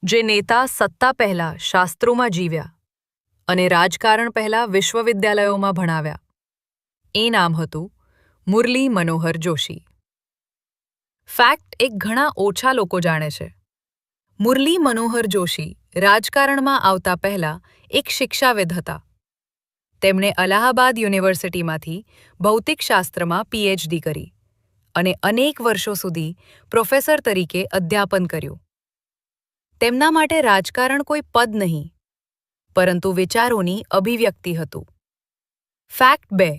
જે નેતા સત્તા પહેલા શાસ્ત્રોમાં જીવ્યા અને રાજકારણ પહેલા વિશ્વવિદ્યાલયોમાં ભણાવ્યા. એ નામ હતું મુરલી મનોહર જોશી. ફેક્ટ એક ઘણા ઓછા લોકો જાણે છે. મુરલી મનોહર જોશી રાજકારણમાં આવતા પહેલા એક શિક્ષાવિદ હતા. તેમણે અલાહાબાદ યુનિવર્સિટીમાંથી ભૌતિકશાસ્ત્રમાં પીએચડી કરી અને અનેક વર્ષો સુધી પ્રોફેસર તરીકે અધ્યાપન કર્યું. તેમના માટે રાજકારણ કોઈ પદ નહીં, પરંતુ વિચારોની અભિવ્યક્તિ હતું. ફેક્ટ 2.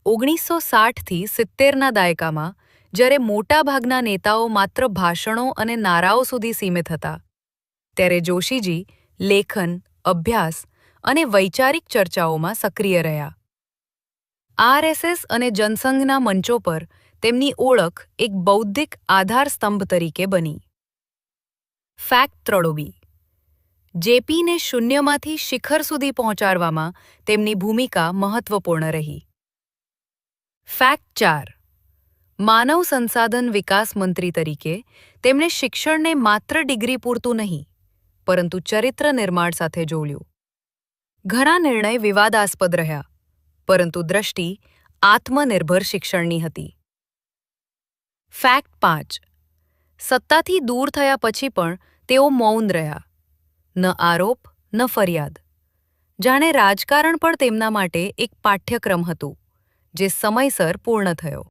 1960થી 70ના દાયકામાં જ્યારે મોટાભાગના નેતાઓ માત્ર ભાષણો અને નારાઓ સુધી સીમિત હતા, ત્યારે જોશીજી લેખન, અભ્યાસ અને વૈચારિક ચર્ચાઓમાં સક્રિય રહ્યા. આરએસએસ અને જનસંઘના મંચો પર તેમની ઓળખ એક બૌદ્ધિક આધારસ્તંભ તરીકે બની. ફેક્ટ 3. જેપીને શૂન્યમાંથી શિખર સુધી પહોંચાડવામાં તેમની ભૂમિકા મહત્વપૂર્ણ રહી. ફેક્ટ 4. માનવ સંસાધન વિકાસ મંત્રી તરીકે તેમણે શિક્ષણને માત્ર ડિગ્રી પૂરતું નહીં, પરંતુ ચરિત્ર નિર્માણ સાથે જોડ્યું. ઘણા નિર્ણય વિવાદાસ્પદ રહ્યા, પરંતુ દ્રષ્ટિ આત્મનિર્ભર શિક્ષણની હતી. ફેક્ટ 5. સત્તાથી દૂર થયા પછી પણ તેઓ મૌન રહ્યા. ન આરોપ, ન ફરિયાદ. જાણે રાજકારણ પણ તેમના માટે એક પાઠ્યક્રમ હતું, જે સમયસર પૂર્ણ થયો.